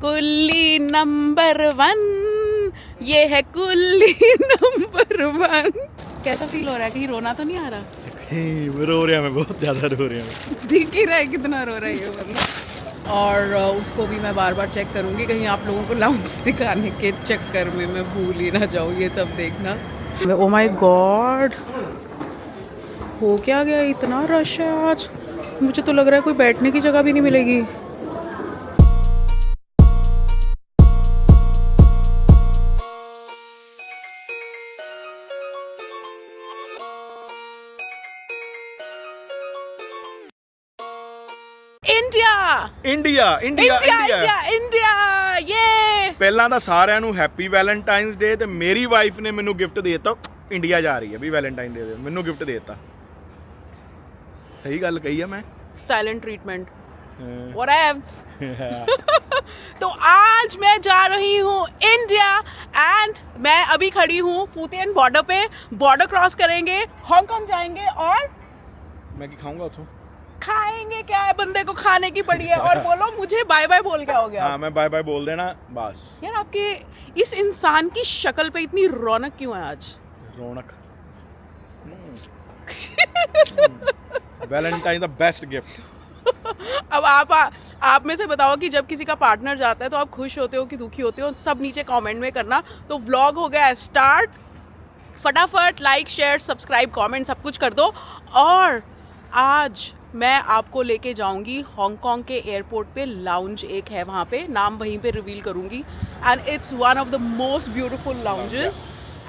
कुल्ली नंबर 1, ये है कुल्ली नंबर 1। कैसा फील हो रहा है? कहीं रोना तो नहीं आ रहा? रो रहा मैं, बहुत ज्यादा रो रहा हूँ। दिख ही रहा है कितना रो रहा है ये मतलब। और उसको भी मैं बार बार चेक करूंगी कहीं आप लोगों को लाउंज दिखाने के चक्कर में मैं भूल ही ना जाऊँ ये सब देखना। ओ माय गॉड, हो क्या गया? इतना रश है आज, मुझे तो लग रहा है कोई बैठने की जगह भी नहीं मिलेगी। ਇੰਡੀਆ ये ਪਹਿਲਾਂ ਤਾਂ ਸਾਰਿਆਂ ਨੂੰ ਹੈਪੀ ਵੈਲੈਂਟਾਈਨਸ ਡੇ ਤੇ ਮੇਰੀ ਵਾਈਫ ਨੇ ਮੈਨੂੰ ਗਿਫਟ ਦੇ ਦਿੱਤਾ ਇੰਡੀਆ ਜਾ ਰਹੀ ਹੈ ਵੀ ਵੈਲੈਂਟਾਈਨ ਡੇ ਦੇ ਮੈਨੂੰ ਗਿਫਟ ਦੇ ਦਿੱਤਾ। ਸਹੀ ਗੱਲ ਕਹੀ ਆ ਮੈਂ? साइलेंट ट्रीटमेंट तो आज मैं जा रही हूँ इंडिया एंड मैं अभी खड़ी हूँ फूटियन बॉर्डर पे। बॉर्डर क्रॉस करेंगे, हांगकांग जाएंगे और मैं की खाऊंगा उठो खाएंगे। क्या है, बंदे को खाने की पड़ी है। और बोलो मुझे बाय बाय बोल क्या हो गया? हाँ मैं बाय बाय बोल देना बस। यार आपके इस इंसान की शक्ल पे इतनी रौनक क्यों है आज? रौनक वैलेंटाइन द बेस्ट गिफ्ट। अब आप में से बताओ कि जब किसी का पार्टनर जाता है तो आप खुश होते हो कि दुखी होते हो? सब नीचे कमेंट में करना। तो व्लॉग हो गया स्टार्ट, फटाफट लाइक शेयर सब्सक्राइब कमेंट सब कुछ कर दो। और आज मैं आपको लेके जाऊंगी हांगकांग के एयरपोर्ट पे। लाउंज एक है वहाँ पे, नाम वहीं पे रिवील करूंगी and it's one of the most beautiful lounges.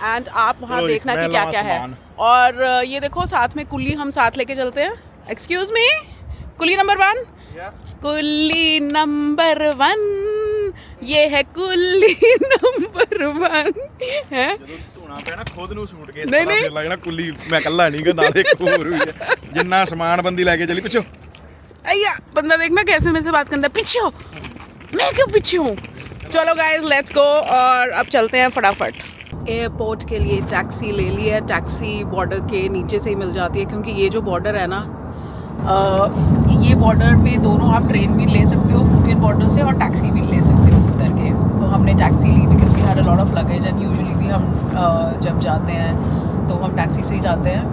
And आप वहाँ देखना कि क्या क्या है। और ये देखो साथ में कुल्ली हम साथ लेके चलते हैं। एक्सक्यूज मी, कुल्ली नंबर 1, कुल्ली नंबर 1, ये है कुल्ली नंबर 1 है। खुद ਨੂੰ ਸੂਟ ਕੇ ਨਹੀਂ ਨਹੀਂ ਲੱਗਣਾ ਕੁੱਲੀ ਮੈਂ ਇਕੱਲਾ ਨਹੀਂ ਗਾ, ਨਾਲ ਇੱਕ ਹੋਰ ਵੀ ਹੈ ਜਿੰਨਾ ਸਮਾਨ ਬੰਦੀ ਲੈ ਕੇ ਚਲੀ। ਪਿੱਛੇ अय्या बंदा देखना कैसे मेरे से बात करता है। पीछे हो, मैं क्यों पीछे हूँ? चलो गाइस लेट्स गो और अब चलते हैं फटाफट। एयरपोर्ट के लिए टैक्सी ले ली है। टैक्सी बॉर्डर के नीचे से ही मिल जाती है क्योंकि ये जो बॉर्डर है ना, ये बॉर्डर पे दोनों आप ट्रेन भी ले सकते हो फूटियन बॉर्डर से और टैक्सी भी ले सकते हो उतर के। तो हमने टैक्सी ली because we had a lot of luggage and usually भी हम जब जाते हैं तो हम टैक्सी से ही जाते हैं।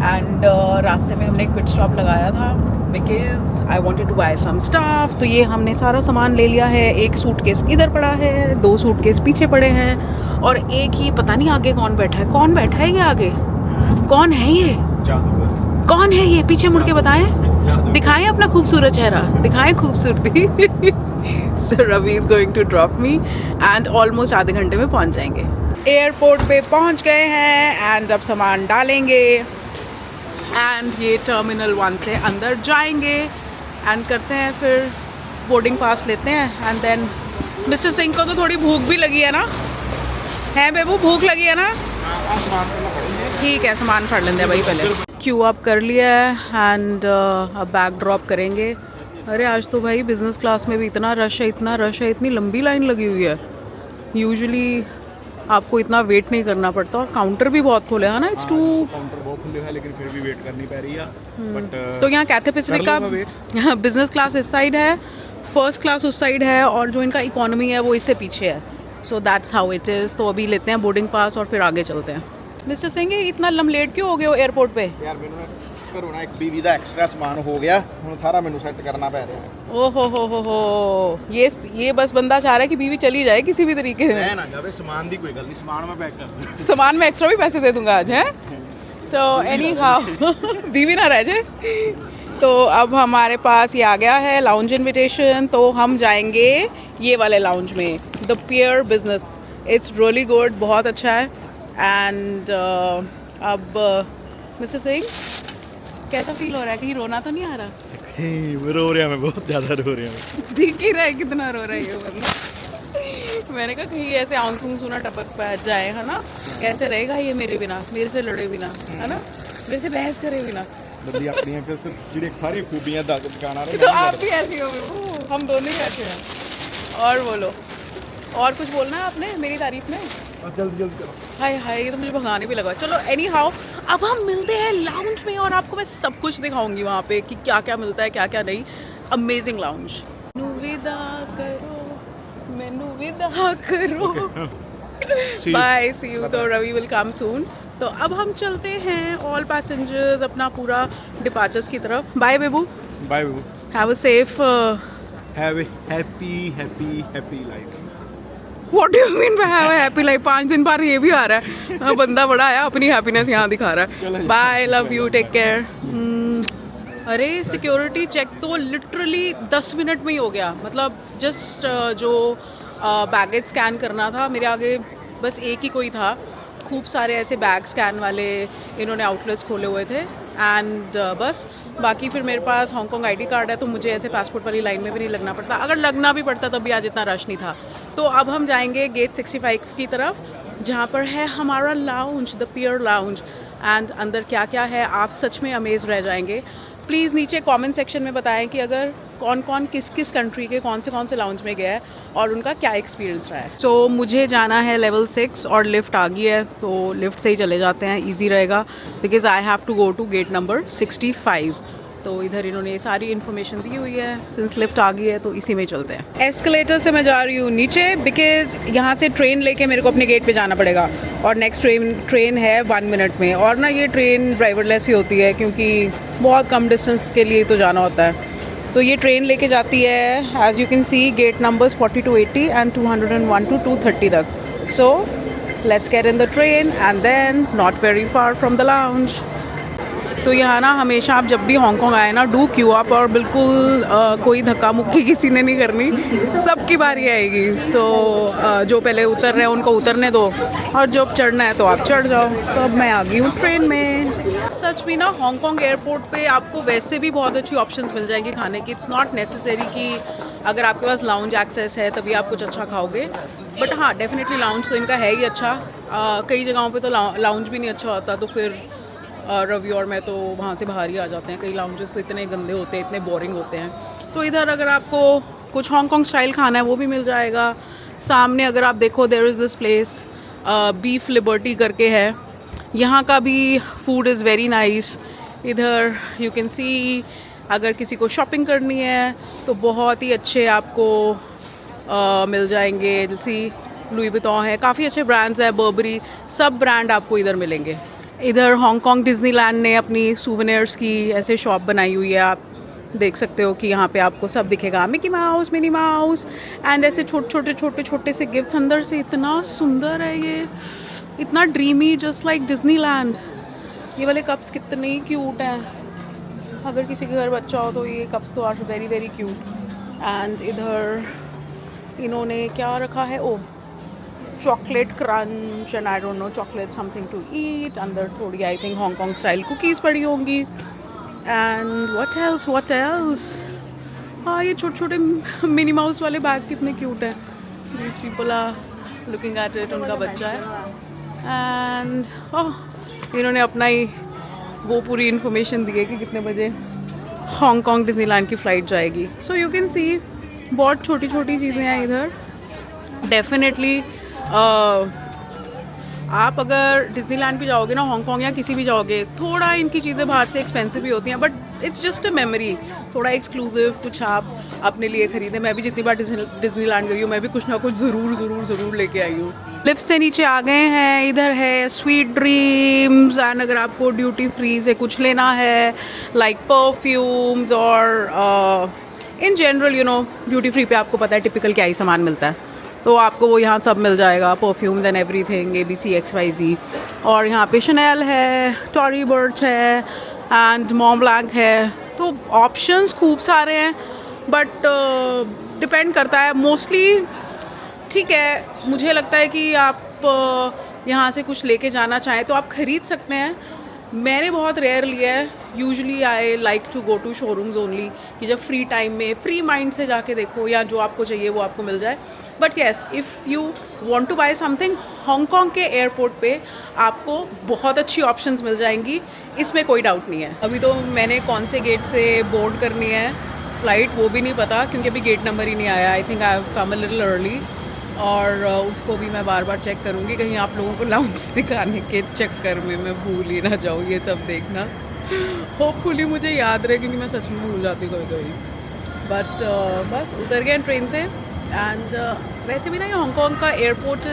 एंड रास्ते में हमने एक पिट स्टॉप लगाया था because I wanted to buy some stuff. तो ये हमने सारा सामान ले लिया है। एक सूटकेस इधर पड़ा है, 2 सूटकेस पीछे पड़े हैं और एक ही पता नहीं आगे कौन बैठा है। कौन बैठा है ये आगे? कौन है ये? कौन है ये? पीछे मुड़ के बताएं, दिखाएं अपना खूबसूरत चेहरा, दिखाएं खूबसूरती। So Ravi is going to drop me and almost आधे घंटे में पहुंच जाएंगे। एयरपोर्ट पे पहुंच गए हैं एंड अब सामान डालेंगे एंड ये टर्मिनल 1 से अंदर जाएंगे एंड करते हैं फिर बोर्डिंग पास लेते हैं। एंड देन मिस्टर सिंह को तो थोड़ी भूख भी लगी है ना? है बेबू, भूख लगी है ना? ठीक है, सामान फड़ लेंगे भाई पहले। क्यू अप कर लिया है एंड अब बैग ड्रॉप करेंगे। अरे आज तो भाई बिजनेस क्लास में भी इतना रश है, इतना रश है, इतनी लंबी लाइन लगी हुई है। यूजुअली आपको इतना वेट नहीं करना पड़ता और काउंटर भी बहुत खुले है ना। इट्स टू काउंटर बहुत खुले हैं लेकिन फिर भी वेट करनी पड़ रही है। बट तो यहाँ कैथे पैसिफिक का बिजनेस क्लास इस साइड है, फर्स्ट क्लास उस साइड है और जो इनका इकोनॉमी है वो इससे पीछे है। So that's how it is. तो अभी लेते हैं बोर्डिंग पास और फिर आगे चलते हैं। मिस्टर सिंह इतना लेट क्यों हो गए हो एयरपोर्ट पे? यार मैंने ਘਰੋਂ ਨਾ ਇੱਕ ਬੀਵੀ ਦਾ ਐਕਸਟਰਾ ਸਮਾਨ ਹੋ ਗਿਆ, ਹੁਣ ਸਾਰਾ ਮੈਨੂੰ ਸੈੱਟ ਕਰਨਾ ਪੈ ਰਿਹਾ ਹੈ। ओहो हो ये बस बंदा चाह रहा है कि बीवी चली जाए किसी भी तरीके से। मैं ना जावे सामान दी कोई गल नहीं, सामान मैं पैक कर दूं। सामान में एक्स्ट्रा भी पैसे दे दूंगा आज, है? तो एनी हाउ बीवी ना रह जाए। तो अब हमारे पास ये आ गया है लाउंज इनविटेशन। तो हम जाएंगे ये वाले लाउंज में, the pier business. It's really good, बहुत अच्छा है। एंड अब मिस्टर सिंह कैसा फील हो रहा है? कहीं रोना तो नहीं आ रहा? रो रहा मैं, बहुत ज्यादा रो रहा हूँ। दिख ही रहा है कितना रो रहा है ये मतलब। मैंने कहा कहीं ऐसे आंसू सुना टपक पे जाए, है ना? कैसे रहेगा ये मेरे बिना, मेरे से लड़े बिना, है ना? मेरे से बहस करे बिना। बदली अपनी है फिर जिहड़ी सारी खूबियां दिखाना रहे। तो आप भी ऐसी हो, हम दोनों ही ऐसे हैं। और बोलो, और कुछ बोलना है आपने मेरी तारीफ में? जल्दी करो। हाय हाय, ये तो मुझे भगाने भी लगा। चलो एनी हाउ अब हम मिलते हैं लाउंज में और आपको मैं सब कुछ दिखाऊंगी वहाँ पे कि क्या क्या मिलता है क्या क्या नहीं। Amazing lounge. विदा करो मैनू विदा करो। See you. Bye, see you. तो रवि विल कम सून। तो अब हम चलते हैं ऑल पैसेंजर्स अपना पूरा डिपार्चर्स की तरफ। बाय बेबू, बाय बाबू, have a safe have a happy life. What do you mean bye have a happy life? 5 दिन बाद ये भी आ रहा है। बंदा बड़ा आया, अपनी हैप्पीनेस यहाँ दिखा रहा है। Bye, love you, take care. अरे सिक्योरिटी चेक तो लिटरली 10 मिनट में ही हो गया। मतलब जस्ट जो बैगेज स्कैन करना था, मेरे आगे बस एक ही कोई था। खूब सारे ऐसे बैग स्कैन वाले इन्होंने आउटलेट्स खोले हुए थे एंड बस बाकी फिर मेरे पास हांगकॉन्ग आईडी कार्ड है, तो मुझे ऐसे पासपोर्ट वाली लाइन में भी नहीं लगना पड़ता। अगर लगना भी पड़ता तब भी आज इतना रश नहीं था। तो अब हम जाएंगे गेट 65 की तरफ, जहाँ पर है हमारा lounge, the pier lounge. And अंदर क्या क्या है आप सच में अमेज रह जाएंगे। प्लीज़ नीचे कमेंट सेक्शन में बताएं कि अगर कौन कौन किस किस कंट्री के कौन से लाउंज में गया है और उनका क्या एक्सपीरियंस रहा है। सो मुझे जाना है लेवल 6 और लिफ्ट आ गई है, तो लिफ्ट से ही चले जाते हैं, इजी रहेगा because I have to go to gate number 65। तो इधर इन्होंने ये सारी इन्फॉर्मेशन दी हुई है। सिंस लिफ्ट आ गई है तो इसी में चलते हैं। एस्केलेटर से मैं जा रही हूँ नीचे बिकॉज यहाँ से ट्रेन लेके मेरे को अपने गेट पे जाना पड़ेगा और नेक्स्ट ट्रेन है 1 मिनट में। और ना ये ट्रेन ड्राइवरलेस ही होती है क्योंकि बहुत कम डिस्टेंस के लिए तो जाना होता है। तो ये ट्रेन लेके जाती है as you can see gate numbers 40 to 80 and 201 to 230 तक। So let's get in the train and then not very far from the lounge. तो यहाँ ना हमेशा आप जब भी हांगकॉन्ग आए ना डू क्यू अप, और बिल्कुल कोई धक्का मुक्की किसी ने नहीं करनी, सबकी बारी आएगी। सो जो पहले उतर रहे हैं उनको उतरने दो और जब चढ़ना है तो आप चढ़ जाओ। तो अब मैं आ गई हूँ ट्रेन में। सच में ना हांगकॉन्ग एयरपोर्ट पे आपको वैसे भी बहुत अच्छी ऑप्शंस मिल जाएंगी खाने की। इट्स नॉट नेसेसरी कि अगर आपके पास लाउंज एक्सेस है तभी आप कुछ अच्छा खाओगे, बट हाँ डेफिनेटली लाउंज तो इनका है ही अच्छा। कई जगहों पे तो लाउंज भी नहीं अच्छा होता, तो फिर रवि और मैं तो वहाँ से बाहर ही आ जाते हैं। कई लाउंजेस इतने गंदे होते हैं, इतने बोरिंग होते हैं। तो इधर अगर आपको कुछ हांगकॉन्ग स्टाइल खाना है वो भी मिल जाएगा। सामने अगर आप देखो there is this place beef liberty करके है, यहाँ का भी फूड इज़ वेरी नाइस। इधर यू कैन सी अगर किसी को शॉपिंग करनी है तो बहुत ही अच्छे आपको मिल जाएंगे। जैसे लुई विटॉन है, काफ़ी अच्छे ब्रांड्स है, बर्बरी, सब ब्रांड आपको इधर मिलेंगे। इधर हांगकॉन्ग डिज्नीलैंड ने अपनी सूवेनियर्स की ऐसे शॉप बनाई हुई है। आप देख सकते हो कि यहाँ पे आपको सब दिखेगा, Mickey mouse, Minnie Mouse and ऐसे छोटे से गिफ्ट्स। अंदर से इतना सुंदर है ये, इतना ड्रीमी, जस्ट लाइक डिज्नीलैंड। ये वाले कप्स कितने क्यूट हैं। अगर किसी के घर बच्चा हो तो ये कप्स तो are very very cute. And इधर इन्होंने क्या रखा है, oh chocolate crunch and I don't know chocolate something to eat. अंदर थोड़ी I think Hong Kong style cookies पड़ी होंगी। एंड व्हाट एल्स हाँ, ये छोटे मिनी माउस वाले बैग कितने क्यूट हैं। These people are looking at it, उनका बच्चा है। एंड इन्होंने अपना ही वो पूरी इन्फॉर्मेशन दी है कि कितने बजे हांगकॉन्ग डिज्नीलैंड की फ़्लाइट जाएगी। सो यू कैन सी बहुत छोटी चीज़ें हैं इधर। डेफिनेटली आप अगर डिज्नीलैंड भी जाओगे ना, हांगकॉन्ग या किसी भी जाओगे, थोड़ा इनकी चीज़ें बाहर से एक्सपेंसिव भी होती हैं, but it's just a memory, थोड़ा एक्सक्लूसिव कुछ आप अपने लिए खरीदें। मैं भी जितनी बार डिज्नीलैंड गई हूँ मैं भी कुछ ना कुछ ज़रूर लेके आई हूँ। लिफ्ट से नीचे आ गए हैं। इधर है स्वीट ड्रीम्स एंड अगर आपको ड्यूटी फ्री से कुछ लेना है लाइक परफ्यूम्स और in general you know duty free पे आपको पता है टिपिकल क्या ही सामान मिलता है, तो आपको वो यहाँ सब मिल जाएगा, perfumes and everything, ABC XYZ। और यहाँ पे शनेल है, टॉरी बर्च है एंड मॉन्ब्लैंक है। तो ऑप्शंस खूब सारे हैं, बट डिपेंड करता है मोस्टली। ठीक है, मुझे लगता है कि आप यहाँ से कुछ लेके जाना चाहें तो आप ख़रीद सकते हैं। मैंने बहुत रेयर लिया है। Usually I like to go to showrooms only, कि जब फ्री टाइम में फ्री माइंड से जाके देखो या जो आपको चाहिए वो आपको मिल जाए। But yes, if you want to buy something, Hong Kong के एयरपोर्ट पे आपको बहुत अच्छी ऑप्शंस मिल जाएंगी, इसमें कोई डाउट नहीं है। अभी तो मैंने कौन से गेट से बोर्ड करनी है फ़्लाइट वो भी नहीं पता, क्योंकि अभी गेट नंबर ही नहीं आया। I think I have come a little early, और उसको भी मैं बार बार चेक करूँगी, कहीं आप लोगों को लाउंज दिखाने के चक्कर में मैं भूल ही ना जाऊँ ये सब देखना। होपफुली मुझे याद रहे, क्योंकि मैं सच में भूल जाती हूँ कभी कभी। बट बस उतर गए ट्रेन से एंड वैसे भी ना ये हांगकांग का एयरपोर्ट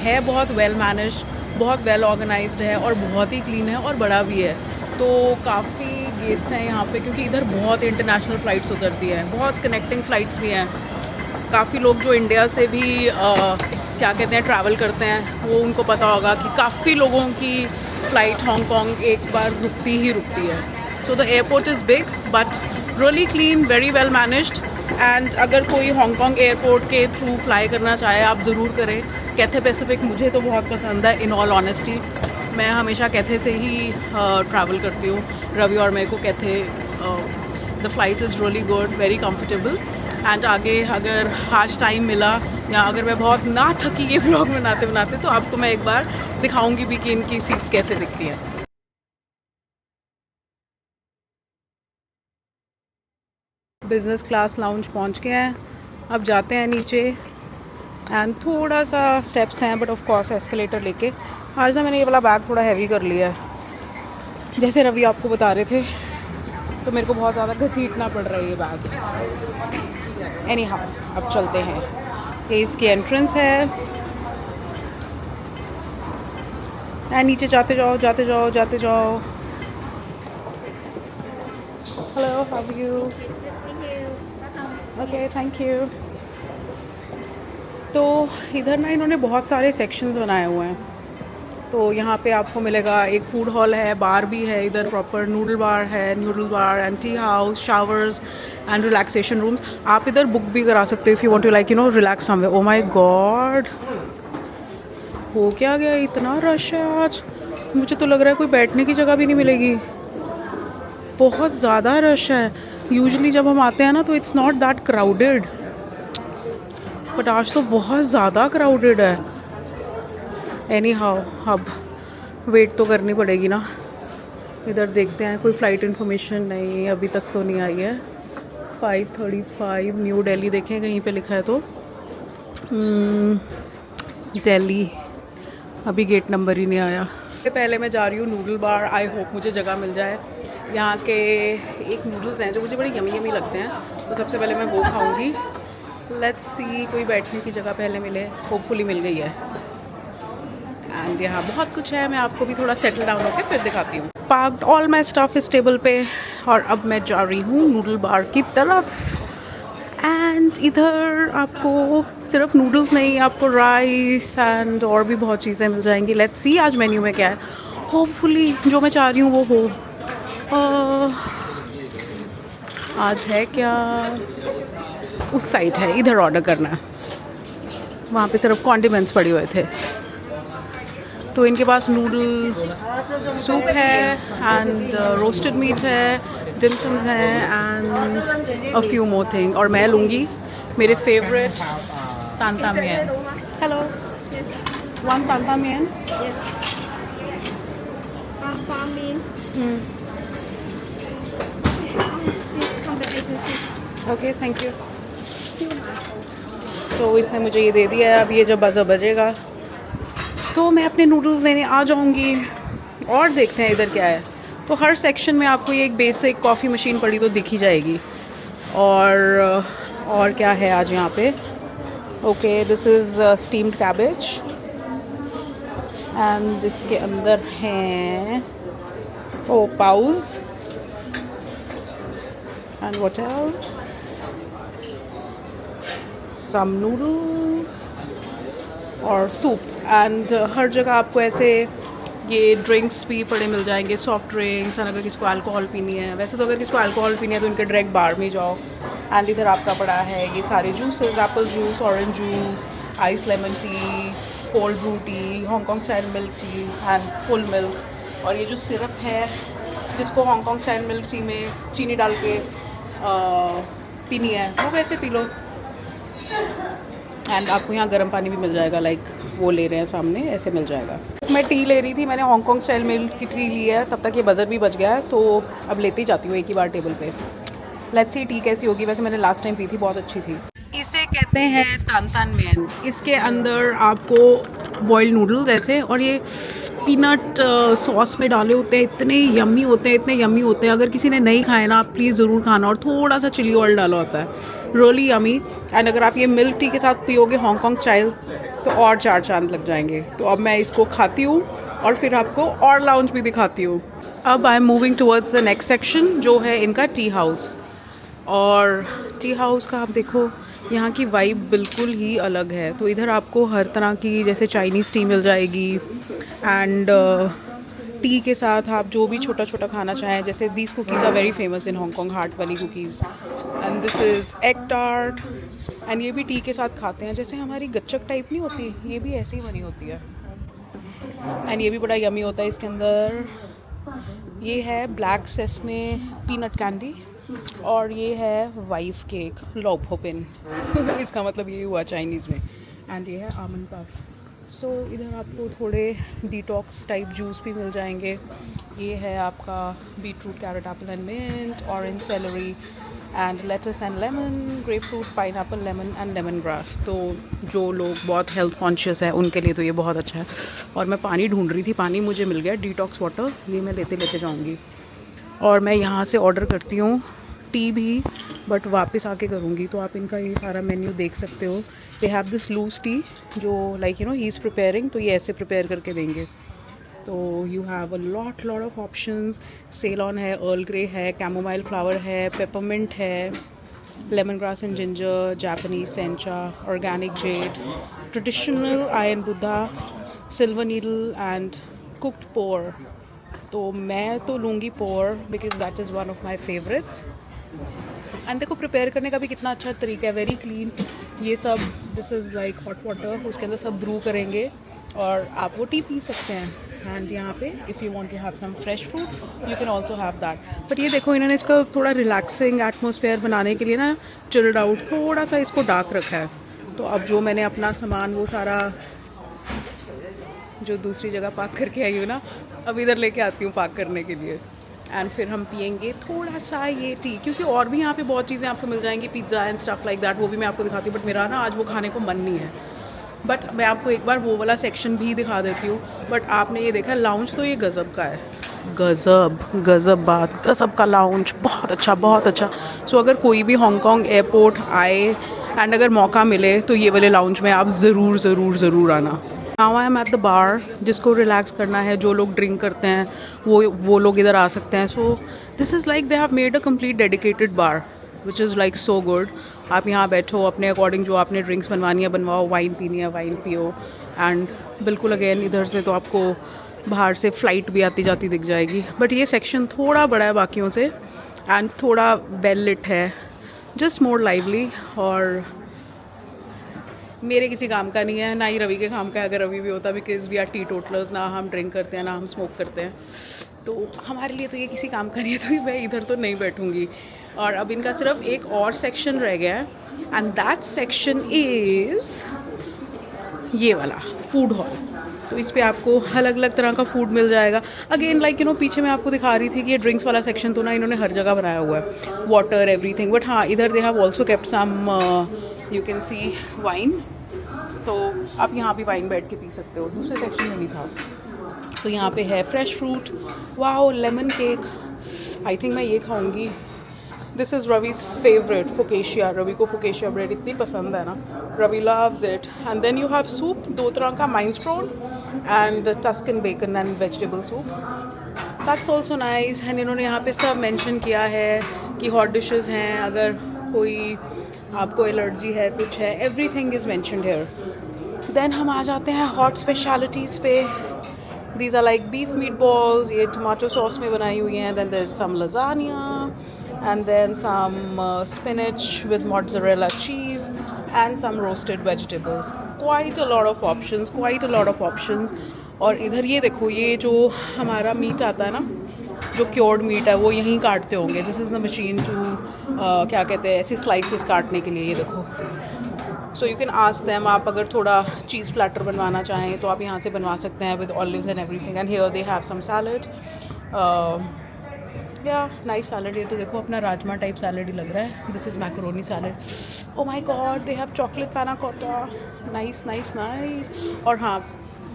है बहुत वेल मैनेज्ड, बहुत वेल ऑर्गेनाइज्ड है और बहुत ही क्लीन है और बड़ा भी है। तो काफ़ी गेट्स हैं यहाँ पे, क्योंकि इधर बहुत इंटरनेशनल फ़्लाइट्स उतरती हैं, बहुत कनेक्टिंग फ़्लाइट्स भी हैं। काफ़ी लोग जो इंडिया से भी क्या कहते हैं ट्रैवल करते हैं, वो उनको पता होगा कि काफ़ी लोगों की फ़्लाइट हांगकांग एक बार रुकती है। So the airport is big but really clean, very well managed. And अगर कोई हांगकांग एयरपोर्ट के थ्रू फ्लाई करना चाहे आप ज़रूर करें। कैथे पैसिफिक मुझे तो बहुत पसंद है, इन ऑल ऑनेस्टी। मैं हमेशा कैथे से ही ट्रैवल करती हूँ, रवि और मेरे को Cathay. The flight is really good, very comfortable. And आगे अगर आज टाइम मिला या अगर मैं बहुत ना थकी ये ब्लॉग बनाते तो आपको मैं एक बार दिखाऊंगी भी कि इनकी सीट्स कैसे दिखती हैं। बिज़नेस क्लास लाउंज पहुंच गए हैं, अब जाते हैं नीचे। एंड थोड़ा सा स्टेप्स हैं बट ऑफ कोर्स एस्केलेटर लेके। आज ना मैंने ये वाला बैग थोड़ा हैवी कर लिया है, जैसे रवि आपको बता रहे थे, तो मेरे को बहुत ज़्यादा घसीटना पड़ रहा है ये बैग। एनी हाउ अब चलते हैं, ये इसकी एंट्रेंस है। एंड नीचे जाते जाओ। Hello, how are you? Okay, thank you. तो इधर ना इन्होंने बहुत सारे सेक्शंस बनाए हुए हैं। तो यहाँ पे आपको मिलेगा, एक फूड हॉल है, बार भी है इधर, proper noodle bar and tea house, showers and relaxation rooms. आप इधर बुक भी करा सकते हो if you want to like relax somewhere. Oh my god, हो क्या गया, इतना रश है आज। मुझे तो लग रहा है कोई बैठने की जगह भी नहीं मिलेगी, बहुत ज़्यादा रश है। यूजुअली जब हम आते हैं ना तो it's not that crowded, but आज तो बहुत ज़्यादा क्राउडेड है। एनी हाउ अब वेट तो करनी पड़ेगी ना। इधर देखते हैं, कोई फ़्लाइट इन्फॉर्मेशन नहीं अभी तक तो नहीं आई है। 5:35 न्यू दिल्ली, देखें कहीं पे लिखा है तो दिल्ली, अभी गेट नंबर ही नहीं आया। पहले मैं जा रही हूँ नूडल बार, आई होप मुझे जगह मिल जाए। यहाँ के एक नूडल्स हैं जो मुझे बड़े यमी लगते हैं, तो सबसे पहले मैं वो खाऊंगी। लेट्स सी कोई बैठने की जगह पहले मिले, होपफुली मिल गई है। एंड यहाँ बहुत कुछ है, मैं आपको भी थोड़ा सेटल डाउन होकर फिर दिखाती हूँ। पार्क्ड ऑल माई स्टफ इस टेबल पे और अब मैं जा रही हूँ नूडल बार की तरफ। एंड इधर आपको सिर्फ नूडल्स नहीं, आपको राइस एंड और भी बहुत चीज़ें मिल जाएंगी। लेट्स सी आज मेन्यू में क्या है, होपफुली जो मैं चाह रही हूँ वो हो। आज है क्या, उस साइड है, इधर ऑर्डर करना है। वहाँ पे सिर्फ कॉन्डिमेंट्स पड़े हुए थे। तो इनके पास नूडल्स सूप है एंड रोस्टेड मीट है, डिमसम्स हैं and a few more thing. और मैं लूँगी मेरे फेवरेट तांता मियन। हेलो, वन तांता मियन। Okay, thank you. तो इसने मुझे ये दे दिया है। अब ये जब बज़र बजेगा तो मैं अपने नूडल्स लेने आ जाऊंगी। और देखते हैं इधर क्या है। तो हर सेक्शन में आपको ये एक बेसिक कॉफ़ी मशीन पड़ी तो दिख ही जाएगी। और क्या है आज यहाँ पे, okay this is steamed cabbage and इसके अंदर हैं paos and what else, some noodles और सूप। एंड हर जगह आपको ऐसे ये ड्रिंक्स भी पड़े मिल जाएंगे, सॉफ्ट ड्रिंक्स। एंड अगर किसी को अल्कोहल पीनी है, वैसे तो अगर किसी को अल्कोहल पीनी है तो इनके डायरेक्ट बार में जाओ। एंड इधर आपका पड़ा है ये सारे juices, Apple juice, orange juice, ice lemon tea, cold brew T, Hong Kong style milk tea and full milk. और ये जो सिरप है जिसको हांगकांग स्टाइल मिल्क टी में चीनी डाल के पीनी है वो वैसे पी लो। एंड आपको यहाँ गर्म पानी भी मिल जाएगा, लाइक वो ले रहे हैं सामने, ऐसे मिल जाएगा। मैं टी ले रही थी, मैंने हांगकांग स्टाइल मिल्क की टी ली है, तब तक ये बजर भी बच गया है, तो अब लेती जाती हूँ एक ही बार टेबल पे। लेट्स सी टी कैसी होगी। वैसे मैंने लास्ट टाइम पी थी, बहुत अच्छी थी। इसे कहते खाते हैं तान मैन। इसके अंदर आपको बॉइल्ड नूडल्स ऐसे, और ये पीनट सॉस में डाले होते हैं, इतने यम्मी होते हैं, इतने यम्मी होते हैं। अगर किसी ने नहीं खाए ना, आप प्लीज़ ज़रूर खाना। और थोड़ा सा चिली ऑयल डाला होता है, रियली यम्मी। एंड अगर आप ये मिल्क टी के साथ पियोगे हांगकांग स्टाइल, तो और 4 चांद लग जाएंगे। तो अब मैं इसको खाती हूँ और फिर आपको और लाउंज भी दिखाती हूँ। अब I am moving towards the next section, जो है इनका टी हाउस। और टी हाउस का आप देखो, यहाँ की वाइब बिल्कुल ही अलग है। तो इधर आपको हर तरह की, जैसे चाइनीज़ टी मिल जाएगी, एंड टी के साथ आप जो भी छोटा छोटा खाना चाहें, जैसे these cookies are very famous in Hong Kong, heart वाली cookies. And this is egg tart, and ये भी टी के साथ खाते हैं। जैसे हमारी गच्चक टाइप नहीं होती, ये भी ऐसी ही बनी होती है। एंड ये भी बड़ा यमी होता है। इसके अंदर ये है ब्लैक सेसमे पीनट कैंडी, और ये है वाइफ केक लॉपहोपिन इसका मतलब ये हुआ चाइनीज़ में। एंड ये है आमंड पफ। सो इधर आपको थोड़े डिटॉक्स टाइप जूस भी मिल जाएंगे। ये है आपका beetroot, carrot, apple and mint, orange celery and lettuce and lemon, grapefruit, pineapple, lemon and lemongrass. तो जो लोग बहुत हेल्थ कॉन्शियस है उनके लिए तो ये बहुत अच्छा है। और मैं पानी ढूंढ रही थी, पानी मुझे मिल गया, डिटॉक्स वाटर। ये मैं लेते लेते जाऊँगी। और मैं यहाँ से ऑर्डर करती हूँ टी भी, बट वापस आके करूँगी। तो आप इनका ये सारा मेन्यू देख सकते हो। They have this loose tea जो लाइक ही इज़ प्रिपेयरिंग, तो ये ऐसे प्रिपेयर करके देंगे। तो you have a lot of options. Ceylon है, अर्ल ग्रे है, कैमोमाइल फ्लावर है, पेपरमिंट है, lemon grass and ginger, Japanese sencha, organic jade, traditional iron Buddha, silver needle and cooked puerh. तो मैं तो लूँगी puerh because that is one of my favourites. And देखो prepare करने का भी कितना अच्छा तरीका है, वेरी क्लीन। ये सब this is like hot water, उसके अंदर सब ब्रू करेंगे और आप वो टी पी सकते हैं। एंड यहाँ पे if you want to have some fresh fruit you can also have that. But ये देखो इन्होंने इसका थोड़ा रिलैक्सिंग एटमॉस्फेयर बनाने के लिए ना, चिल्ड आउट, थोड़ा सा इसको डार्क रखा है। तो अब जो मैंने अपना सामान वो सारा जो दूसरी जगह पार्क करके आई हूँ ना, अब इधर लेके आती हूँ पार्क करने के लिए। एंड फिर हम पियेंगे थोड़ा सा ये टी, क्योंकि और भी यहाँ पे बहुत चीज़ें आपको मिल जाएंगी, pizza and stuff like that, वो भी मैं आपको दिखाती हूँ। बट मेरा ना आज वो खाने को मन नहीं है। बट मैं आपको एक बार वो वाला सेक्शन भी दिखा देती हूँ। बट आपने ये देखा लाउंज, तो ये गज़ब का है, गज़ब बात, गज़ब का लाउंज, बहुत अच्छा, बहुत अच्छा। सो अगर कोई भी हांगकांग एयरपोर्ट आए एंड अगर मौका मिले तो ये वाले लाउंज में आप ज़रूर आना। Now I am at the bar. जिसको रिलैक्स करना है, जो लोग ड्रिंक करते हैं, वो लोग इधर आ सकते हैं। So this is like they have made a complete dedicated bar which is like so good. आप यहाँ बैठो, अपने अकॉर्डिंग जो आपने ड्रिंक्स बनवानी है बनवाओ, वाइन पीनी है वाइन पियो। एंड बिल्कुल अगेन इधर से तो आपको बाहर से फ़्लाइट भी आती जाती दिख जाएगी। बट ये सेक्शन थोड़ा बड़ा है बाकियों से, एंड थोड़ा वेल लिट है, जस्ट मोर लाइवली। और मेरे किसी काम का नहीं है, ना ही रवि के काम का है, अगर रवि भी होता, बिकॉज वी आर टी टोटलर्स, ना हम ड्रिंक करते हैं ना हम स्मोक करते हैं। तो हमारे लिए तो ये किसी काम का नहीं है, तो मैं इधर तो नहीं बैठूँगी। और अब इनका सिर्फ एक और सेक्शन रह गया है, एंड दैट सेक्शन इज़ ये वाला फूड हॉल। तो इस पे आपको अलग अलग तरह का फूड मिल जाएगा। अगेन लाइक पीछे मैं आपको दिखा रही थी कि ये ड्रिंक्स वाला सेक्शन तो ना इन्होंने हर जगह बनाया हुआ है, वाटर एवरीथिंग। बट हाँ, इधर they have also kept some, you can see wine. तो आप यहाँ भी वाइन बैठ के पी सकते हो, दूसरे सेक्शन में नहीं था। तो यहाँ पे है fresh fruit, wow, lemon cake, I think मैं ये खाऊंगी। This is Ravi's favourite, focaccia. Ravi को फोकेशिया ब्रेड इतनी पसंद है ना, Ravi loves it. And then you have soup, 2 तरह का, minestrone and Tuscan bacon and vegetable soup, that's also nice. And इन्होंने यहाँ पे सब मेंशन किया है कि हॉट डिशेज़ हैं, अगर कोई आपको एलर्जी है, कुछ है, everything is mentioned here. Then हम आ जाते हैं हॉट स्पेशलिटीज़ पे। These are like beef meatballs, ये टमाटो सॉस में बनाई हुई हैं। Then there is some lasagna and then some spinach with mozzarella cheese and some roasted vegetables. Quite a lot of options. और इधर ये देखो, ये जो हमारा मीट आता है ना, जो क्योर्ड मीट है, वो यहीं काटते होंगे। This is the machine to क्या कहते हैं, ऐसे स्लाइसेस काटने के लिए। ये देखो, so you can ask them, आप अगर थोड़ा चीज़ प्लेटर बनवाना चाहें तो आप यहाँ से बनवा सकते हैं with olives and everything. And here they have some salad. या नाइस सैलड। ये तो देखो अपना राजमा टाइप सैलड ही लग रहा है। This is macaroni salad. O my God, they have chocolate पैना कोटा। Nice nice nice. और हाँ,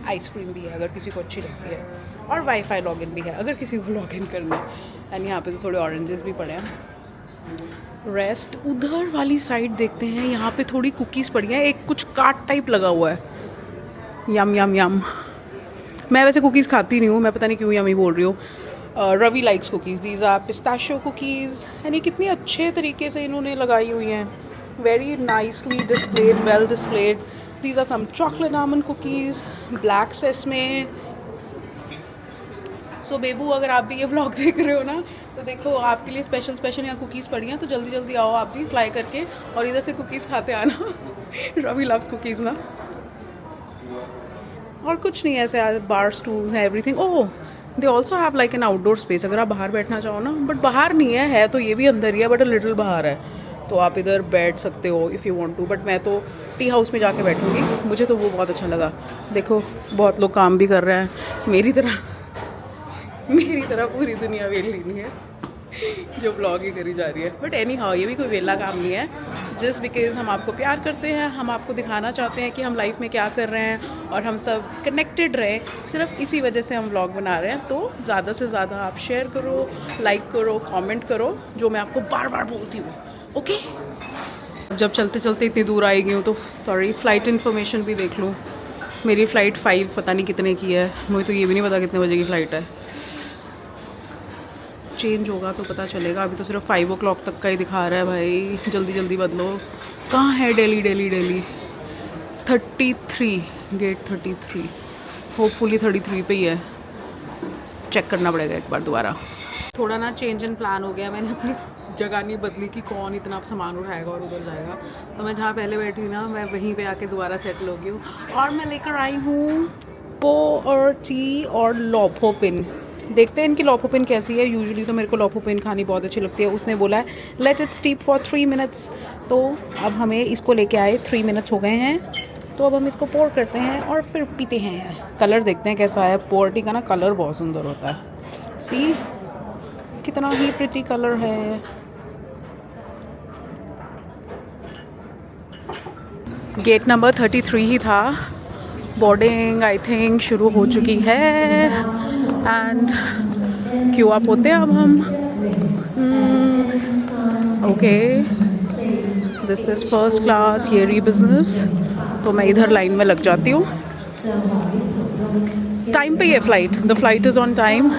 आइसक्रीम भी है अगर किसी को अच्छी लगती है, और वाईफाई लॉगिन भी है अगर किसी को लॉगिन करना है। एंड यहाँ पे तो थोड़े ऑरेंजेस भी पड़े हैं। रेस्ट उधर वाली साइड देखते हैं। यहाँ पे थोड़ी कुकीज़ पड़ी हैं, एक कुछ काट टाइप लगा हुआ है। यम यम यम। मैं वैसे कुकीज़ खाती नहीं हूँ, मैं पता नहीं क्यों यमी बोल रही हूँ। Ravi likes cookies, these are pistachio cookies. यानी कितनी अच्छे तरीके से इन्होंने लगाई हुई हैं, very nicely displayed, well displayed. These are some chocolate almond cookies, black sesame. So बेबू, अगर आप भी ये व्लॉग देख रहे हो ना, तो देखो आपके लिए स्पेशल स्पेशल यहाँ कुकीज़ पड़ी हैं, तो जल्दी जल्दी आओ आप भी फ्लाई करके और इधर से कुकीज़ खाते आना। रवि लव्स कुकीज़ ना। और कुछ नहीं, ऐसे बार स्टूल्स हैं, everything. Oh, they also have like an outdoor space, अगर आप बाहर बैठना चाहो ना, बट बाहर नहीं है तो ये भी अंदर ही है, बट अ लिटिल बाहर है, तो आप इधर बैठ सकते हो if you want to. But मैं तो टी हाउस में जाके बैठूंगी, मुझे तो वो बहुत अच्छा लगा। देखो बहुत लोग काम भी कर रहे हैं, मेरी तरह पूरी दुनिया वेली नहीं है जो ब्लॉग ही करी जा रही है। बट एनी हाउ, ये भी कोई वेला काम नहीं है, जस्ट बिकॉज हम आपको प्यार करते हैं, हम आपको दिखाना चाहते हैं कि हम लाइफ में क्या कर रहे हैं और हम सब कनेक्टेड रहें, सिर्फ इसी वजह से हम व्लॉग बना रहे हैं। तो ज़्यादा से ज़्यादा आप शेयर करो, लाइक करो, कमेंट करो, जो मैं आपको बार बार बोलती हूँ, ओके। जब चलते चलते इतनी दूर आई गई हूँ तो सॉरी, फ़्लाइट इन्फॉर्मेशन भी देख लूँ। मेरी फ़्लाइट 5 पता नहीं कितने की है, मुझे तो ये भी नहीं पता कितने बजे की फ़्लाइट है। चेंज होगा तो पता चलेगा, अभी तो सिर्फ 5 o'clock तक का ही दिखा रहा है भाई। जल्दी जल्दी बदलो। कहाँ है डेली? 33 गेट 33, होपफुली 33 पे ही है। चेक करना पड़ेगा एक बार दोबारा। थोड़ा ना चेंज इन प्लान हो गया, मैंने अपनी जगह नहीं बदली कि कौन इतना सामान उठाएगा और उधर जाएगा। तो मैं जहाँ पहले बैठी ना, मैं वहीं पे आके दोबारा सेटल हो गई हूँ। और मैं लेकर आई हूँ पो और टी और लॉपो पिन। देखते हैं इनकी लॉपो पिन कैसी है। यूजुअली तो मेरे को लॉपो पिन खानी बहुत अच्छी लगती है। उसने बोला है let it steep for 3 minutes, तो अब हमें इसको लेके आए, 3 minutes हो गए हैं, तो अब हम इसको पोर करते हैं और फिर पीते हैं। कलर देखते हैं कैसा है। पोर टी का ना कलर बहुत सुंदर होता है, सी कितना ही प्रिटी कलर है। गेट नंबर 33 ही था। बोर्डिंग आई थिंक शुरू हो चुकी है एंड क्यू अप होते हैं अब हम। Okay, this is first class येरी बिजनेस, तो मैं इधर लाइन में लग जाती हूँ। टाइम पे ही है flight, the flight is on time.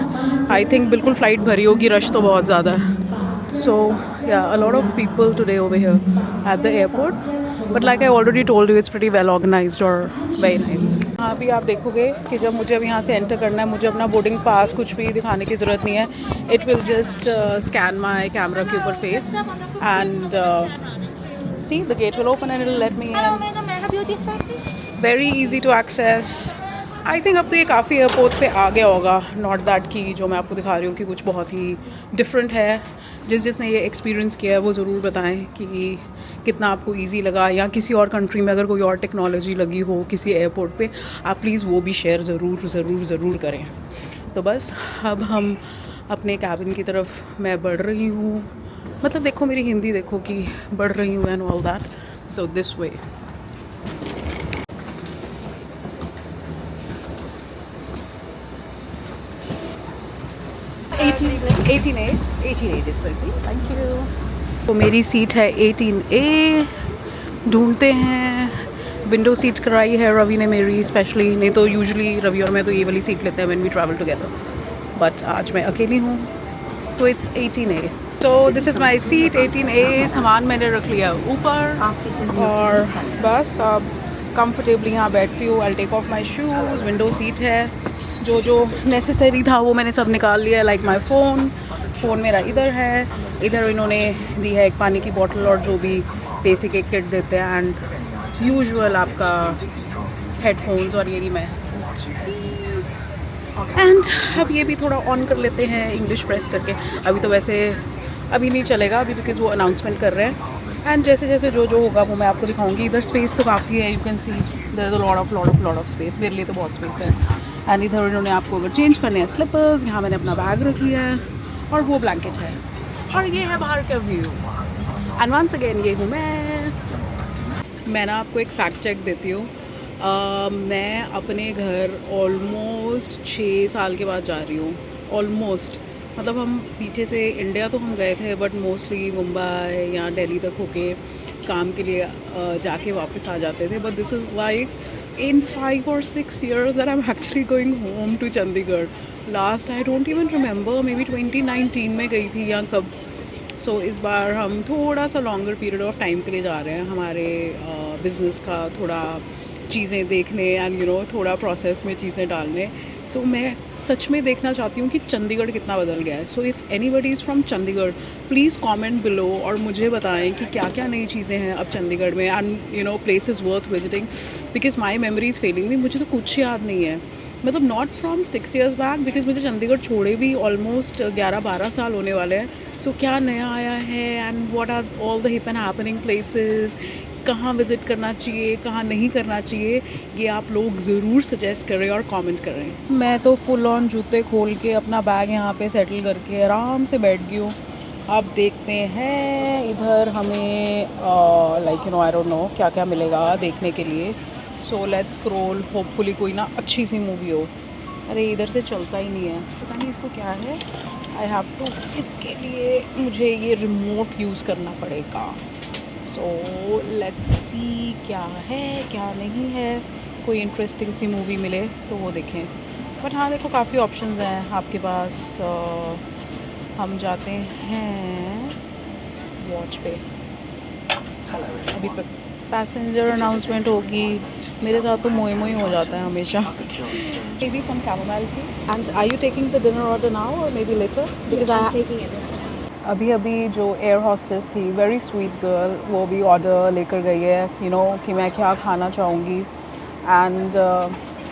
I think बिल्कुल फ़्लाइट भरी होगी, रश तो बहुत ज़्यादा है। So yeah a lot of people today over here at the airport, but like I already told you it's pretty well organised और very nice. हाँ, भी आप देखोगे कि जब मुझे अब यहाँ से एंटर करना है, मुझे अपना बोर्डिंग पास कुछ भी दिखाने की ज़रूरत नहीं है। It will just scan my camera के ऊपर face and see the gate will open and it will let me in. Very easy to access. I think अब तो ये काफ़ी एयरपोर्ट्स पे आ गया होगा, नॉट दैट कि जो मैं आपको दिखा रही हूँ कि कुछ बहुत ही डिफरेंट है। जिसने ये एक्सपीरियंस किया है वो ज़रूर बताएं कि कितना आपको इजी लगा, या किसी और कंट्री में अगर कोई और टेक्नोलॉजी लगी हो किसी एयरपोर्ट पे, आप प्लीज़ वो भी शेयर ज़रूर करें। तो बस अब हम अपने कैबिन की तरफ मैं बढ़ रही हूँ। मतलब देखो मेरी हिंदी देखो कि बढ़ रही हूँ and all that. So this way. तो मेरी सीट है 18A। ढूंढते हैं, विंडो सीट कराई है रवि ने मेरी स्पेशली, नहीं तो यूजुअली रवि और मैं तो ये वाली सीट लेते हैं when we travel together, but आज मैं अकेली हूँ तो इट्स 18A। तो this is my seat 18A। सामान मैंने रख लिया ऊपर और बस अब कंफर्टेबली यहाँ बैठती हूँ। I take off my shoes. Window seat है, जो नेसेसरी था वो मैंने सब निकाल लिया, लाइक माई फ़ोन मेरा इधर है। इधर इन्होंने दी है एक पानी की बोतल और जो भी बेसिक एक किट देते हैं, एंड यूजुअल आपका हेडफोन्स और ये मैं। एंड अब ये भी थोड़ा ऑन कर लेते हैं इंग्लिश प्रेस करके। अभी तो वैसे अभी नहीं चलेगा अभी, बिकॉज वो अनाउंसमेंट कर रहे हैं। एंड जैसे जैसे जो होगा वो मैं आपको दिखाऊंगी। इधर स्पेस तो काफ़ी है, you can see there is a lot of space. मेरे लिए तो बहुत स्पेस है। एंड इधर इन्होंने आपको अगर चेंज करने हैं स्लीपर्स, यहाँ मैंने अपना बैग रख लिया है। और वो ब्लैंकेट है और ये है बाहर का व्यू। एंड वंस अगेन ये हूँ मैं ना आपको एक फैक्ट चेक देती हूँ। मैं अपने घर ऑलमोस्ट 6 साल के बाद जा रही हूँ। ऑलमोस्ट मतलब हम पीछे से इंडिया तो हम गए थे बट मोस्टली मुंबई या दिल्ली तक होके काम के लिए जाके वापस आ जाते थे। But this is like in 5 or 6 years that I'm actually going home to Chandigarh. Last I don't even remember, maybe 2019 में गई थी या कब। So इस बार हम थोड़ा सा longer period of time के लिए जा रहे हैं हमारे business का थोड़ा चीज़ें देखने एंड थोड़ा process में चीज़ें डालने। So मैं सच में देखना चाहती हूँ कि चंडीगढ़ कितना बदल गया है। So if anybody is from Chandigarh please comment below और मुझे बताएं कि क्या क्या नई चीज़ें हैं अब चंडीगढ़ में and places worth visiting because my memory is failing me. मुझे तो कुछ याद नहीं है, मतलब not from 6 years back because मुझे चंडीगढ़ छोड़े भी ऑलमोस्ट 11-12 साल होने वाले हैं। सो क्या नया आया है and what are all the hip and happening places, कहाँ विज़िट करना चाहिए कहाँ नहीं करना चाहिए, ये आप लोग ज़रूर सजेस्ट करें और कमेंट करें। मैं तो फुल ऑन जूते खोल के अपना बैग यहाँ पे सेटल करके आराम से बैठ गई हूँ। अब देखते हैं इधर हमें लाइक आई डोंट नो क्या क्या मिलेगा देखने के लिए। सो लेट्स स्क्रॉल, होपफुली कोई ना अच्छी सी मूवी हो। अरे इधर से चलता ही नहीं है, पता नहीं इसको क्या है। आई हैव टू, इसके लिए मुझे ये रिमोट यूज़ करना पड़ेगा। सो लेट्स सी क्या है क्या नहीं है, कोई इंटरेस्टिंग सी मूवी मिले तो वो देखें। बट हाँ देखो काफ़ी ऑप्शंस हैं आपके पास। हम जाते हैं वॉच पे। अभी पैसेंजर अनाउंसमेंट होगी, मेरे साथ तो मोए मोए हो जाता है हमेशा। Maybe some chamomile tea. And are you taking the dinner order now और मे बी लेटर? बिकॉज अभी जो एयर हॉस्टेस थी, वेरी स्वीट गर्ल, वो भी ऑर्डर लेकर गई है कि मैं क्या खाना चाहूँगी। एंड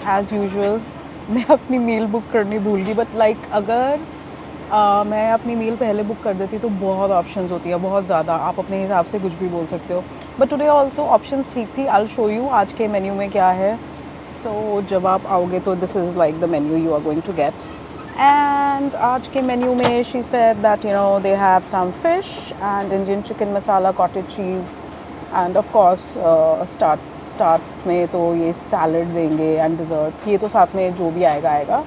एज़ यूजुअल मैं अपनी मील बुक करनी भूल गई। बट लाइक अगर मैं अपनी मील पहले बुक कर देती तो बहुत ऑप्शंस होती है, बहुत ज़्यादा, आप अपने हिसाब से कुछ भी बोल सकते हो। बट टुडे ऑल्सो ऑप्शंस ठीक थी। आई शो यू आज के मेन्यू में क्या है। सो जब आप आओगे तो this is like the menu you are going to get. And आज के मेन्यू में she said that they have some fish and Indian chicken masala, cottage cheese and of course start में तो ये salad देंगे and dessert, ये तो साथ में जो भी आएगा।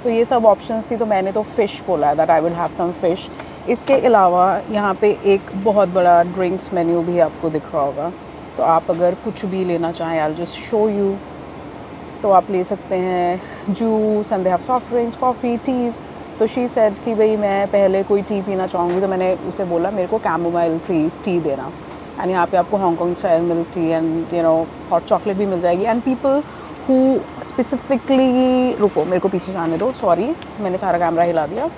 तो ये सब options थी, तो मैंने तो fish बोला है that I will have some fish। इसके अलावा यहाँ पे एक बहुत बड़ा drinks मेन्यू भी आपको दिख रहा होगा, तो आप अगर कुछ भी लेना चाहें I'll just show you। तो आप ले सकते हैं juice and they have soft drinks, coffee, teas. तो शी सेड कि भाई मैं पहले कोई टी पीना चाहूँगी, तो मैंने उसे बोला मेरे को कैमोमाइल टी देना। एंड यहाँ पे आपको Hong Kong style milk tea and hot chocolate भी मिल जाएगी। एंड पीपल हु स्पेसिफिकली, रुको मेरे को पीछे जाने दो, सॉरी मैंने सारा कैमरा हिला दिया।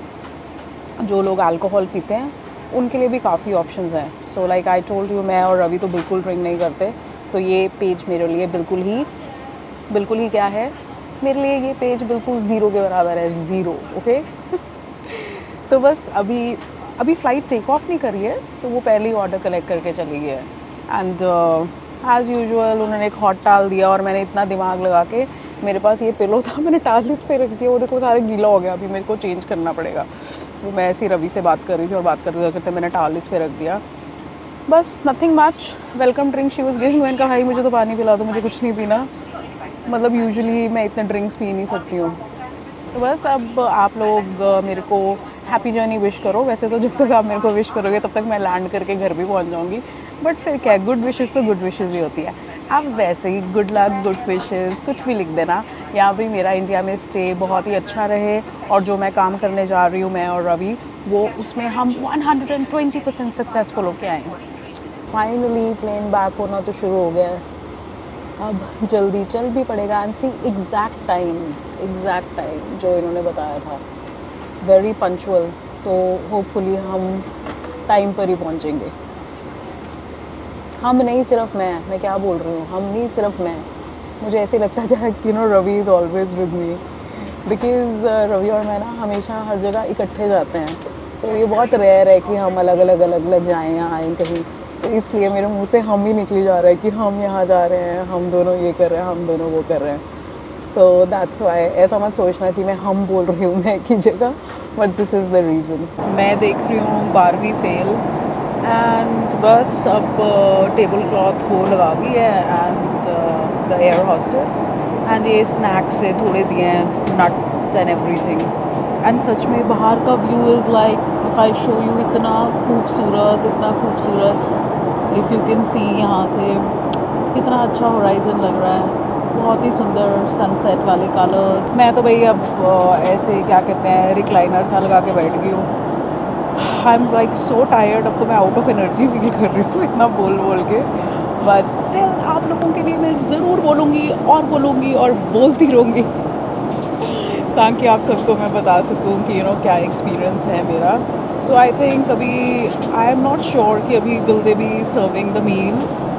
जो लोग अल्कोहल पीते हैं उनके लिए भी काफ़ी ऑप्शंस हैं। So like I told you, मैं और रवि तो बिल्कुल ड्रिंक नहीं करते, तो ये पेज मेरे लिए बिल्कुल ही क्या है, मेरे लिए ये पेज बिल्कुल ज़ीरो के बराबर है, ज़ीरो। ओके तो बस अभी फ़्लाइट टेक ऑफ नहीं करी है, तो वो पहले ही ऑर्डर कलेक्ट करके चली गई है। एंड एज़ यूजुअल उन्होंने एक हॉट टाल दिया और मैंने इतना दिमाग लगा के, मेरे पास ये पिलो था मैंने टाल इस पे रख दिया, वो देखो सारा गीला हो गया, अभी मेरे को चेंज करना पड़ेगा। वो मैं ऐसी रवि से बात कर रही थी और बात करते करते मैंने टाल इस पे रख दिया। बस nothing much. Welcome drink she was giving. मैंने कहा भाई मुझे तो पानी पिला दो, मुझे कुछ नहीं पीना, मतलब यूजुअली मैं इतने ड्रिंक्स पी नहीं सकती हूँ। तो बस अब आप लोग मेरे को हैप्पी जर्नी विश करो। वैसे तो जब तक आप मेरे को विश करोगे तब तक मैं लैंड करके घर भी पहुँच जाऊँगी, बट फिर क्या, गुड विशेज़ तो गुड विशेज़ ही होती है। अब वैसे ही गुड लक, गुड विशेज़ कुछ भी लिख देना। यहाँ भी मेरा इंडिया में स्टे बहुत ही अच्छा रहे, और जो मैं काम करने जा रही हूँ मैं और रवि, वो उसमें हम 120% सक्सेसफुल होके आए। फाइनली प्लेन बैक होना तो शुरू हो गया है, अब जल्दी चल भी पड़ेगा। एंड सी एग्जैक्ट टाइम जो इन्होंने बताया था, वेरी पंक्चुअल, तो होपफुली हम टाइम पर ही पहुंचेंगे। हम नहीं, सिर्फ मैं क्या बोल रही हूँ, हम नहीं सिर्फ मैं, मुझे ऐसे लगता है कि Ravi is always with me, because Ravi और मैं ना हमेशा हर जगह इकट्ठे जाते हैं, तो ये बहुत रेयर है कि हम अलग अलग जाएँ या आएँ कहीं। तो इसलिए मेरे मुंह से हम ही निकली जा रहा है कि हम यहाँ जा रहे हैं, हम दोनों ये कर रहे हैं, हम दोनों वो कर रहे हैं। सो दैट्स वाई, ऐसा मत सोचना कि मैं हम बोल रही हूँ मैं की जगह, but this is the reason. मैं देख रही हूँ 12वीं फेल एंड बस अब टेबल क्लॉथ वो लगा गई है and the air hostess and ये स्नैक्स से थोड़े दिए हैं, nuts and everything. And such में बाहर का view is like if I show you, इतना खूबसूरत, इतना खूबसूरत। इफ़ यू कैन सी यहाँ से कितना अच्छा होराइज़न लग रहा है, बहुत ही सुंदर सनसेट वाले कलर्स। मैं तो भाई अब ऐसे क्या कहते हैं रिक्लाइनर सा लगा के बैठ गई हूँ। I am like so tired, अब तो मैं आउट ऑफ एनर्जी फील कर रही हूँ इतना बोल बोल के। बट स्टिल आप लोगों के लिए मैं ज़रूर बोलूँगी और बोलती रहूँगी ताकि आप सबको मैं बता सकूँ कि क्या एक्सपीरियंस है मेरा। सो आई थिंक अभी आई एम नॉट श्योर कि अभी will they be serving the meal,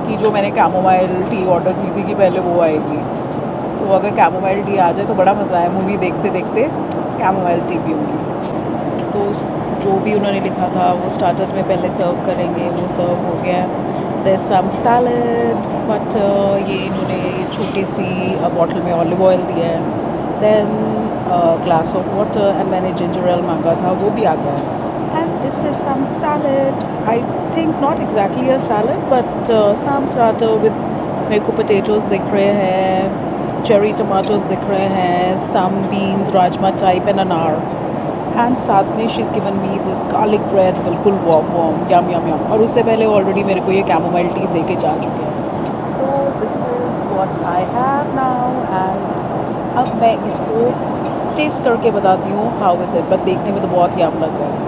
कि जो मैंने कैमोमाइल टी ऑर्डर की थी कि पहले वो आएगी। तो अगर कैमोमाइल टी आ जाए तो बड़ा मज़ा है, मूवी देखते देखते कैमोमाइल टी पीऊँगी। तो जो भी उन्होंने लिखा था वो स्टार्टर्स में पहले सर्व करेंगे, वो सर्व हो गया। देयर सम सैलड, बट ये इन्होंने छोटी सी बॉटल में ऑलिव ऑयल दिया है। Then glass of water and मैंने जिंजर एल मांगा था, वो भी आ गया। And this is some salad, I think not exactly a salad but some starter with, मेरे को पोटैटोज़ दिख रहे हैं, चेरी टमाटोज़ दिख रहे हैं, सम बीन्स, राजमा टाइप एंड अनार। एंड साथ में she is given me this garlic bread, बिल्कुल वार्म यम यम यम। और उससे पहले ऑलरेडी मेरे को ये कैमोमाइल टी दे के जा चुके हैं। तो this is what I have now and अब मैं इसको टेस्ट करके बताती हूँ हाउ इज़ इट। बट देखने में तो बहुत यम लग रहा है।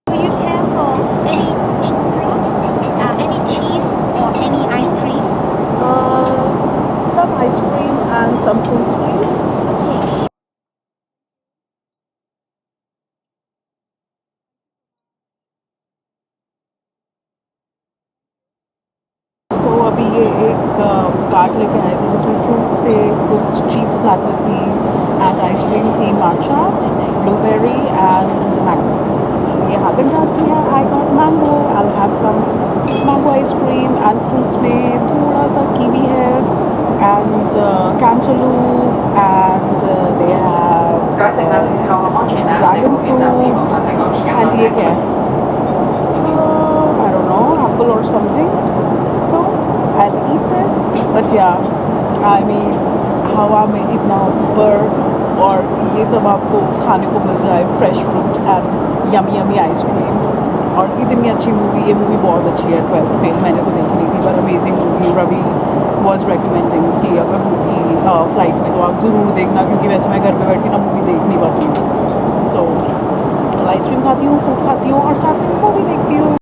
Do you care for any fruits, any cheese, or any ice cream? Some ice cream and some fruits please. Okay. सो अभी ये एक कार्ट लेके आए थे जिसमें फ्रूट्स थे, कुछ चीज़ प्लेटर थी एंड आइसक्रीम थी, माचा, ब्लूबेरी एंड मैंगो। ये हागन-डाज़ की है, I got mango, I will have some mango ice cream and fruits में थोड़ा सा कीवी है and cantaloupe and they have dragon fruit and ये क्या है? I don't know, apple or something. So I'll eat this. But yeah, I mean, हवा में इतना ऊपर और ये सब आपको खाने को मिल जाए, fresh fruit and yummy yummy ice cream और इतनी अच्छी मूवी। ये मूवी बहुत अच्छी है, 12th फेल मैंने तो देखी नहीं थी पर amazing movie. Ravi was recommending कि अगर होगी फ्लाइट में तो आप ज़रूर देखना, क्योंकि वैसे मैं घर पे बैठ के ना मूवी देख नहीं पाती हूँ। सो आइसक्रीम खाती हूँ, फ्रूट खाती हूँ और साथ में मूवी देखती हूँ।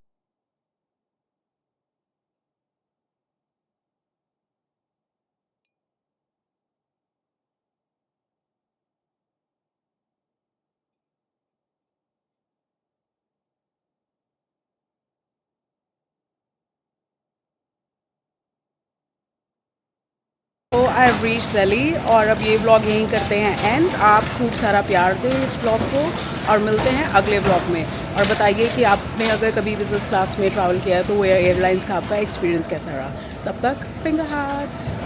तो आई हैव रीच दिल्ली और अब ये व्लॉग यहीं करते हैं एंड। आप खूब सारा प्यार दें इस व्लॉग को और मिलते हैं अगले व्लॉग में। और बताइए कि आपने अगर कभी बिजनेस क्लास में ट्रैवल किया है तो वो एयरलाइंस का आपका एक्सपीरियंस कैसा रहा। तब तक फिंगर हार्ट्स।